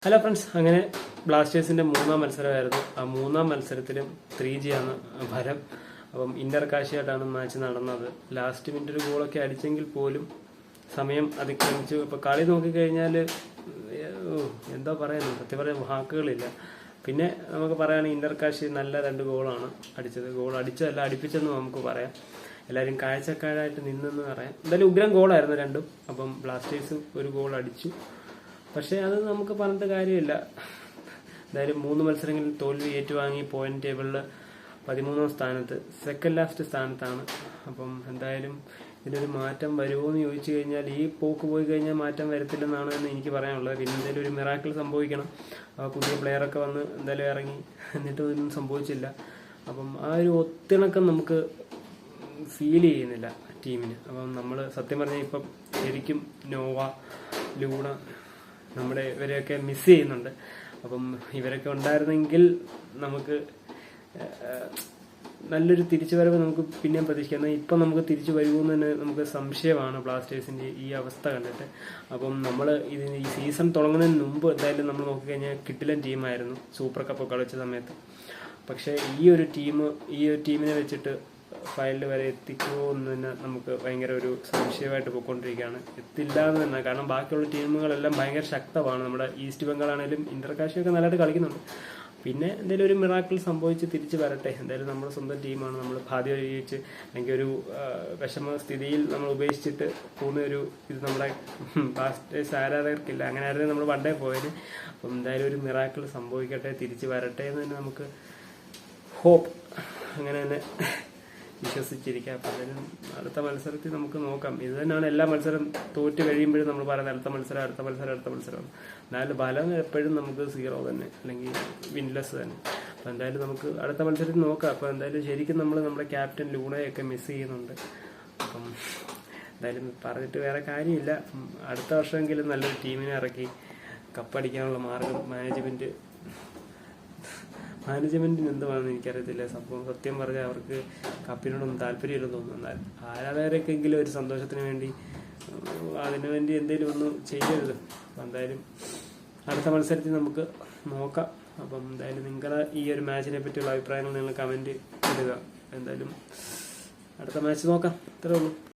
Hello friends, അങ്ങനെ ബ്ലാസ്റ്റേഴ്സിന്റെ മൂന്നാം മത്സരമായിരുന്നു. ആ മൂന്നാം മത്സരത്തിലും 3G ആണ് ഫലം. അപ്പം ഇന്റർ കാശിയായിട്ടാണ് മാച്ച് നടന്നത്. ലാസ്റ്റ് മിനിറ്റ് ഒരു ഗോളൊക്കെ അടിച്ചെങ്കിൽ പോലും സമയം അതിക്രമിച്ചു. ഇപ്പൊ കളി നോക്കിക്കഴിഞ്ഞാൽ എന്താ പറയുന്നത്, സത്യം പറയാൻ വാക്കുകളില്ല. പിന്നെ നമുക്ക് പറയുകയാണെങ്കിൽ ഇന്റർ കാശി നല്ല 2 ഗോളാണ് അടിച്ചത്. ഗോൾ അടിച്ചതല്ല, അടുപ്പിച്ചെന്ന് നമുക്ക് പറയാം. എല്ലാവരും കാഴ്ചക്കാരായിട്ട് നിന്നെന്ന് പറയാം. എന്തായാലും ഉഗ്രം ഗോളായിരുന്നു രണ്ടും. അപ്പം ബ്ലാസ്റ്റേഴ്സ് ഒരു ഗോൾ അടിച്ചു. പക്ഷേ അത് നമുക്ക് പറഞ്ഞിട്ട് കാര്യമില്ല. എന്തായാലും 3 മത്സരങ്ങളിൽ തോൽവി ഏറ്റുവാങ്ങി പോയിന്റ് ടേബിളിൽ 13ാം സ്ഥാനത്ത്, സെക്കൻഡ് ലാസ്റ്റ് സ്ഥാനത്താണ്. അപ്പം എന്തായാലും ഇതിനൊരു മാറ്റം വരുമോ എന്ന് ചോദിച്ചു കഴിഞ്ഞാൽ, ഈ പോക്ക് പോയി കഴിഞ്ഞാൽ മാറ്റം വരത്തില്ലെന്നാണ് എനിക്ക് പറയാനുള്ളത്. പിന്നെ എന്തായാലും ഒരു മിറാക്കിൾ സംഭവിക്കണം. പുതിയ പ്ലെയറൊക്കെ വന്ന് എന്തായാലും ഇറങ്ങി, എന്നിട്ടും ഇതൊന്നും സംഭവിച്ചില്ല. അപ്പം ആ ഒരു ഒത്തിണക്കം നമുക്ക് ഫീൽ ചെയ്യുന്നില്ല ടീമിന്. അപ്പം നമ്മൾ സത്യം പറഞ്ഞാൽ ഇപ്പം ശരിക്കും നോവ, ലൂണ, നമ്മുടെ ഇവരെയൊക്കെ മിസ് ചെയ്യുന്നുണ്ട്. അപ്പം ഇവരൊക്കെ ഉണ്ടായിരുന്നെങ്കിൽ നമുക്ക് നല്ലൊരു തിരിച്ചുവരവ് നമുക്ക് പിന്നെയും പ്രതീക്ഷിക്കാം. എന്നാൽ ഇപ്പം നമുക്ക് തിരിച്ചു വരുമെന്ന് തന്നെ നമുക്ക് സംശയമാണ് ബ്ലാസ്റ്റേഴ്സിന്റെ ഈ അവസ്ഥ കണ്ടിട്ട്. അപ്പം നമ്മൾ ഈ സീസൺ തുടങ്ങുന്നതിന് മുമ്പ് എന്തായാലും നമ്മൾ നോക്കിക്കഴിഞ്ഞാൽ കിട്ടിലൻ ടീമായിരുന്നു സൂപ്പർ കപ്പ് കളിച്ച സമയത്ത്. പക്ഷേ ഈ ഒരു ടീമിനെ വെച്ചിട്ട് ഫൈനൽ വരെ എത്തിക്കുമോ എന്ന് തന്നെ നമുക്ക് ഭയങ്കര ഒരു സംശയമായിട്ട് പോയിക്കൊണ്ടിരിക്കുകയാണ്. എത്തില്ല എന്ന് തന്നെ. കാരണം ബാക്കിയുള്ള ടീമുകളെല്ലാം ഭയങ്കര ശക്തമാണ്. നമ്മുടെ ഈസ്റ്റ് ബംഗാളാണേലും ഇന്റർ കാശിയൊക്കെ നല്ലതായിട്ട് കളിക്കുന്നുണ്ട്. പിന്നെ എന്തെങ്കിലും ഒരു മിറാക്കിൾ സംഭവിച്ച് തിരിച്ചു വരട്ടെ. എന്തായാലും നമ്മുടെ സ്വന്തം ടീമാണ്. നമ്മൾ ഭാഗ്യം ഉപയോഗിച്ച് അല്ലെങ്കിൽ ഒരു വിഷമ സ്ഥിതിയിൽ നമ്മൾ ഉപേക്ഷിച്ചിട്ട് പോകുന്ന ഒരു ഇത് നമ്മുടെ ബ്ലാസ്റ്റേഴ്സ് ആരാധകർക്കില്ല. അങ്ങനെ ആയിരുന്നു നമ്മൾ പണ്ടേ പോയത്. അപ്പം എന്തായാലും ഒരു മിറാക്കിൾ സംഭവിക്കട്ടെ, തിരിച്ചു വരട്ടെ എന്ന് തന്നെ നമുക്ക് ഹോപ്പ് അങ്ങനെ തന്നെ വിശ്വസിച്ചിരിക്കാം. അപ്പം അതിനും അടുത്ത മത്സരത്തിൽ നമുക്ക് നോക്കാം. ഇത് തന്നെയാണ് എല്ലാ മത്സരം തോറ്റ് കഴിയുമ്പോഴും നമ്മൾ പറയുന്നത്, അടുത്ത മത്സരം. എന്നാലും ഫലം എപ്പോഴും നമുക്ക് 0 തന്നെ, അല്ലെങ്കിൽ വിൻലെസ് തന്നെ. അപ്പം എന്തായാലും നമുക്ക് അടുത്ത മത്സരത്തിൽ നോക്കാം. അപ്പം എന്തായാലും ശരിക്കും നമ്മൾ നമ്മുടെ ക്യാപ്റ്റൻ ലൂണയൊക്കെ മിസ് ചെയ്യുന്നുണ്ട്. അപ്പം എന്തായാലും പറഞ്ഞിട്ട് വേറെ കാര്യമില്ല. അടുത്ത വർഷമെങ്കിലും നല്ലൊരു ടീമിനെ ഇറക്കി കപ്പടിക്കാനുള്ള മാർഗം മാനേജ്മെന്റിന് എന്തുവാണെന്ന് എനിക്കറിയത്തില്ല. സംഭവം സത്യം പറഞ്ഞാൽ അവർക്ക് കപ്പിനോടൊന്നും താല്പര്യമില്ലെന്ന് തോന്നുന്നു. എന്നാൽ ആരാധകർക്കെങ്കിലും ഒരു സന്തോഷത്തിന് വേണ്ടി അതിനുവേണ്ടി എന്തെങ്കിലും ഒന്ന് ചെയ്യരുത്. അപ്പം എന്തായാലും അടുത്ത മത്സരത്തിൽ നമുക്ക് നോക്കാം. അപ്പം എന്തായാലും നിങ്ങളുടെ ഈ ഒരു മാച്ചിനെ പറ്റിയുള്ള അഭിപ്രായങ്ങൾ നിങ്ങൾ കമന്റ് ഇടുക. എന്തായാലും അടുത്ത മാച്ച് നോക്കാം. ഇത്രേ ഉള്ളൂ.